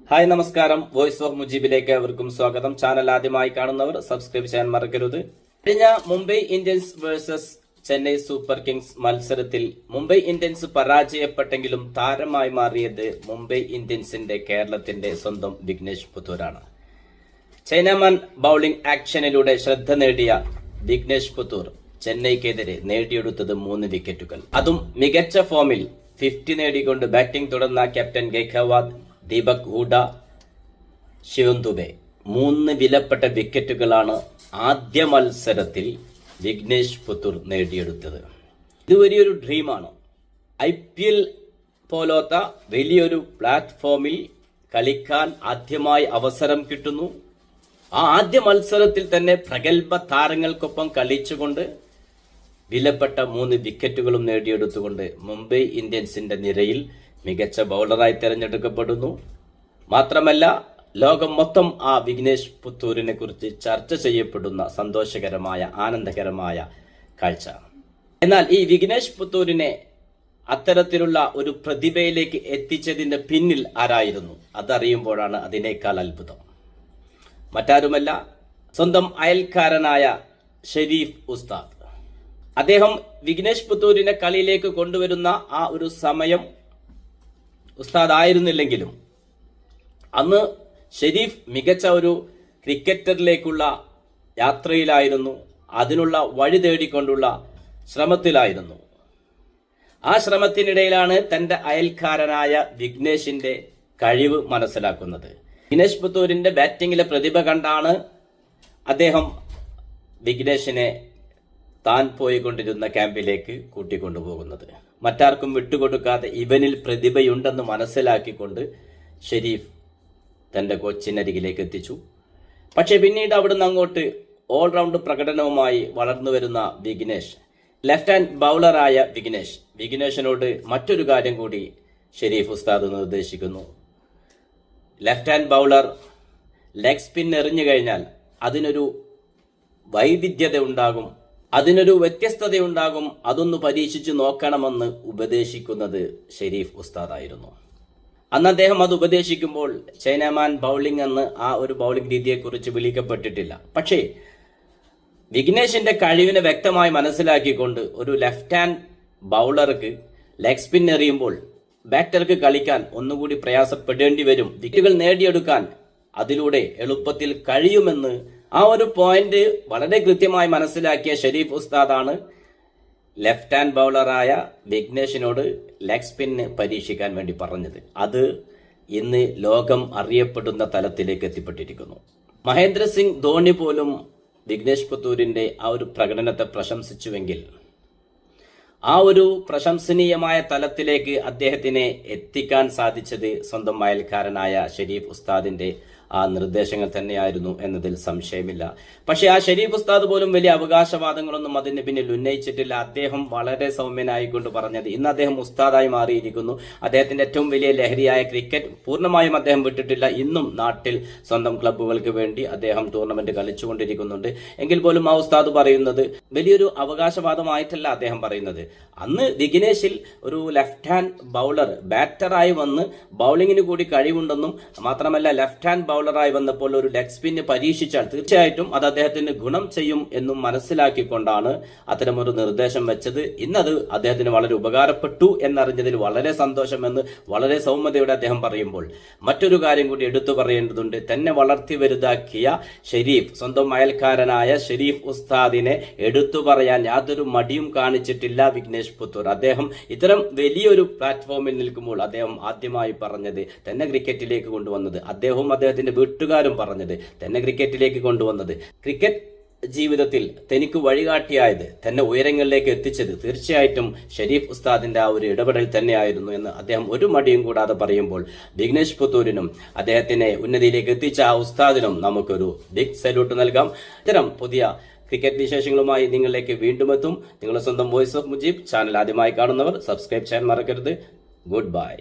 Hi നമസ്കാരം. Voice of മുജീബിലേക്ക് അവർക്കും സ്വാഗതം. ചാനൽ ആദ്യമായി കാണുന്നവർ സബ്സ്ക്രൈബ് ചെയ്യാൻ മറക്കരുത്. കഴിഞ്ഞ Mumbai Indians versus Chennai super Kings മത്സരത്തിൽ മുംബൈ ഇന്ത്യൻസ് പരാജയപ്പെട്ടെങ്കിലും താരമായി മാറിയത് മുംബൈ ഇന്ത്യൻസിന്റെ കേരളത്തിന്റെ സ്വന്തം വിഘ്നേഷ് പുത്തൂരാണ്. ചൈനാമാൻ ബൌളിംഗ് ആക്ഷനിലൂടെ ശ്രദ്ധ നേടിയ വിഘ്നേഷ് പുത്തൂർ ചെന്നൈക്കെതിരെ നേടിയെടുത്തത് 3 വിക്കറ്റുകൾ. അതും മികച്ച ഫോമിൽ 50 നേടിക്കൊണ്ട് ബാറ്റിംഗ് തുടർന്ന ക്യാപ്റ്റൻ ഗൈക്വാദ്, ദീപക് ഹൂഡ, ശിവം ദുബെ 3 വിലപ്പെട്ട വിക്കറ്റുകളാണ് ആദ്യ മത്സരത്തിൽ വിഘ്നേഷ് പുത്തൂർ നേടിയെടുത്തത്. ഇത് വലിയൊരു ഡ്രീമാണ്. IPL പോലത്തെ വലിയൊരു പ്ലാറ്റ്ഫോമിൽ കളിക്കാൻ ആദ്യമായി അവസരം കിട്ടുന്നു. ആ ആദ്യ മത്സരത്തിൽ തന്നെ പ്രഗത്ഭ താരങ്ങൾക്കൊപ്പം കളിച്ചുകൊണ്ട് വിലപ്പെട്ട 3 വിക്കറ്റുകളും നേടിയെടുത്തുകൊണ്ട് മുംബൈ ഇന്ത്യൻസിന്റെ നിരയിൽ മികച്ച ബൗളറായി തിരഞ്ഞെടുക്കപ്പെടുന്നു. മാത്രമല്ല ലോകം മൊത്തം ആ വിഘ്നേഷ് പുത്തൂരിനെ കുറിച്ച് ചർച്ച ചെയ്യപ്പെടുന്ന സന്തോഷകരമായ ആനന്ദകരമായ കാഴ്ച. എന്നാൽ ഈ വിഘ്നേഷ് പുത്തൂരിനെ അത്തരത്തിലുള്ള ഒരു പ്രതിഭയിലേക്ക് എത്തിച്ചതിന്റെ പിന്നിൽ ആരായിരുന്നു? അതറിയുമ്പോഴാണ് അതിനേക്കാൾ അത്ഭുതം. മറ്റാരുമല്ല, സ്വന്തം അയൽക്കാരനായ ഷെരീഫ് ഉസ്താദ്. അദ്ദേഹം വിഘ്നേഷ് പുത്തൂരിനെ കളിയിലേക്ക് കൊണ്ടുവരുന്ന ആ ഒരു സമയം ഉസ്താദ് ആയിരുന്നില്ലെങ്കിലും അന്ന് ഷെരീഫ് മികച്ച ഒരു ക്രിക്കറ്ററിലേക്കുള്ള യാത്രയിലായിരുന്നു. അതിനുള്ള വഴി തേടിക്കൊണ്ടുള്ള ശ്രമത്തിലായിരുന്നു. ആ ശ്രമത്തിനിടയിലാണ് തന്റെ അയൽക്കാരനായ വിഘ്നേഷിന്റെ കഴിവ് മനസ്സിലാക്കുന്നത്. വിഘ്നേഷ് പുത്തൂരിന്റെ ബാറ്റിംഗിലെ പ്രതിഭ കണ്ടാണ് അദ്ദേഹം വിഘ്നേഷിനെ താൻ പോയിക്കൊണ്ടിരുന്ന ക്യാമ്പിലേക്ക് കൂട്ടിക്കൊണ്ടുപോകുന്നത്. മറ്റാർക്കും വിട്ടുകൊടുക്കാതെ ഇവനിൽ പ്രതിഭയുണ്ടെന്ന് മനസ്സിലാക്കിക്കൊണ്ട് ഷെരീഫ് തന്റെ കോച്ചിനരികിലേക്ക് എത്തിച്ചു. പക്ഷെ പിന്നീട് അവിടുന്ന് അങ്ങോട്ട് ഓൾറൗണ്ട് പ്രകടനവുമായി വളർന്നു വരുന്ന വിഘ്നേഷ്, ലെഫ്റ്റ് ഹാൻഡ് ബൗളറായ വിഘ്നേഷിനോട് മറ്റൊരു കാര്യം കൂടി ഷെരീഫ് ഉസ്താദ് നിർദ്ദേശിക്കുന്നു. Left hand bowler leg spin എറിഞ്ഞു കഴിഞ്ഞാൽ അതിനൊരു വൈവിധ്യത ഉണ്ടാകും, അതിനൊരു വ്യത്യസ്തതയുണ്ടാകും. അതൊന്ന് പരീക്ഷിച്ചു നോക്കണമെന്ന് ഉപദേശിക്കുന്നത് ഷെരീഫ് ഉസ്താദായിരുന്നു. അന്ന് അദ്ദേഹം അത് ഉപദേശിക്കുമ്പോൾ ചൈനാമാൻ ബൗളിംഗ് എന്ന് ആ ഒരു ബൗളിംഗ് രീതിയെക്കുറിച്ച് വിളിക്കപ്പെട്ടിട്ടില്ല. പക്ഷേ വിഘ്നേഷിന്റെ കഴിവിനെ വ്യക്തമായി മനസ്സിലാക്കിക്കൊണ്ട് ഒരു ലെഫ്റ്റ് ഹാൻഡ് ബൗളർക്ക് ലെഗ് സ്പിൻ എറിയുമ്പോൾ ബാറ്റർക്ക് കളിക്കാൻ ഒന്നുകൂടി പ്രയാസപ്പെടേണ്ടി വരും. വിക്കറ്റുകൾ നേടിയെടുക്കാൻ അതിലൂടെ എളുപ്പത്തിൽ കഴിയുമെന്ന് ആ ഒരു പോയിന്റ് വളരെ കൃത്യമായി മനസ്സിലാക്കിയ ഷെരീഫ് ഉസ്താദാണ് ലെഫ്റ്റ് ഹാൻഡ് ബൗളറായ വിഘ്നേഷിനോട് ലെഗ് സ്പിന്ന് പരീക്ഷിക്കാൻ വേണ്ടി പറഞ്ഞത്. അത് ഇന്ന് ലോകം അറിയപ്പെടുന്ന തലത്തിലേക്ക് എത്തിപ്പെട്ടിരിക്കുന്നു. മഹേന്ദ്ര സിംഗ് ധോണി പോലും വിഘ്നേഷ് പുത്തൂരിന്റെ ആ ഒരു പ്രകടനത്തെ പ്രശംസിച്ചുവെങ്കിൽ ആ ഒരു പ്രശംസനീയമായ തലത്തിലേക്ക് അദ്ദേഹത്തിനെ എത്തിക്കാൻ സാധിച്ചത് സ്വന്തം അയൽക്കാരനായ ഷെരീഫ് ഉസ്താദിന്റെ ആ നിർദ്ദേശങ്ങൾ തന്നെയായിരുന്നു എന്നതിൽ സംശയമില്ല. പക്ഷേ ആ ഷെരീഫ് ഉസ്താദ് പോലും വലിയ അവകാശവാദങ്ങളൊന്നും അതിന് പിന്നിൽ ഉന്നയിച്ചിട്ടില്ല. അദ്ദേഹം വളരെ സൗമ്യനായിക്കൊണ്ട് പറഞ്ഞത്, ഇന്ന് അദ്ദേഹം ഉസ്താദായി മാറിയിരിക്കുന്നു. അദ്ദേഹത്തിന്റെ ഏറ്റവും വലിയ ലഹരിയായ ക്രിക്കറ്റ് പൂർണ്ണമായും അദ്ദേഹം വിട്ടിട്ടില്ല. ഇന്നും നാട്ടിൽ സ്വന്തം ക്ലബ്ബുകൾക്ക് വേണ്ടി അദ്ദേഹം ടൂർണമെന്റ് കളിച്ചുകൊണ്ടിരിക്കുന്നുണ്ട്. എങ്കിൽ പോലും ആ ഉസ്താദ് പറയുന്നത് വലിയൊരു അവകാശവാദമായിട്ടല്ല അദ്ദേഹം പറയുന്നത്. അന്ന് വിഘ്നേഷിൽ ഒരു ലെഫ്റ്റ് ഹാൻഡ് ബൗളർ ബാറ്ററായി വന്ന് ബൗളിങ്ങിന് കൂടി കഴിവുണ്ടെന്നും മാത്രമല്ല ലെഫ്റ്റ് ഹാൻഡ് ബൗളറായി വന്നപ്പോൾ ഒരു ലെഗ് സ്പിന്ന് പരീക്ഷിച്ചാൽ തീർച്ചയായിട്ടും അത് അദ്ദേഹത്തിന് ഗുണം ചെയ്യും എന്നും മനസ്സിലാക്കിക്കൊണ്ടാണ് അത്തരമൊരു നിർദ്ദേശം വെച്ചത്. ഇന്നത് അദ്ദേഹത്തിന് വളരെ ഉപകാരപ്പെട്ടു എന്നറിഞ്ഞതിൽ വളരെ സന്തോഷമെന്ന് വളരെ സൗമ്യതയോടെ അദ്ദേഹം പറയുമ്പോൾ മറ്റൊരു കാര്യം കൂടി എടുത്തു പറയേണ്ടതുണ്ട്. തന്നെ വളർത്തി വലുതാക്കിയ ഷെരീഫ്, സ്വന്തം അയൽക്കാരനായ ഷെരീഫ് ഉസ്താദിനെ എടുത്തു പറയാൻ യാതൊരു മടിയും കാണിച്ചിട്ടില്ല വിഘ്നേഷ് പുത്തൂർ. അദ്ദേഹം ഇത്തരം വലിയൊരു പ്ലാറ്റ്ഫോമിൽ നിൽക്കുമ്പോൾ അദ്ദേഹം ആദ്യമായി പറഞ്ഞത് തന്നെ ക്രിക്കറ്റിലേക്ക് കൊണ്ടുവന്നത്, അദ്ദേഹവും അദ്ദേഹത്തിന്റെ വീട്ടുകാരും പറഞ്ഞത് തന്നെ ക്രിക്കറ്റിലേക്ക് കൊണ്ടുവന്നത്, ക്രിക്കറ്റ് ജീവിതത്തിൽ തനിക്ക് വഴികാട്ടിയായത്, തന്നെ ഉയരങ്ങളിലേക്ക് എത്തിച്ചത് തീർച്ചയായിട്ടും ഷെരീഫ് ഉസ്താദിന്റെ ആ ഒരു ഇടപെടൽ തന്നെയായിരുന്നു എന്ന് അദ്ദേഹം ഒരു മടിയും കൂടാതെ പറയുമ്പോൾ വിഘ്നേഷ് പുത്തൂരിനും അദ്ദേഹത്തിനെ ഉന്നതിയിലേക്ക് എത്തിച്ച ആ ഉസ്താദിനും നമുക്കൊരു ബിഗ് സല്യൂട്ട് നൽകാം. ഇത്തരം പുതിയ ക്രിക്കറ്റ് വിശേഷങ്ങളുമായി നിങ്ങളിലേക്ക് വീണ്ടും എത്തും. നിങ്ങളുടെ സ്വന്തം വോയിസ് ഓഫ് മുജീബ്. ചാനൽ ആദ്യമായി കാണുന്നവർ സബ്സ്ക്രൈബ് ചെയ്യാൻ മറക്കരുത്. Good bye.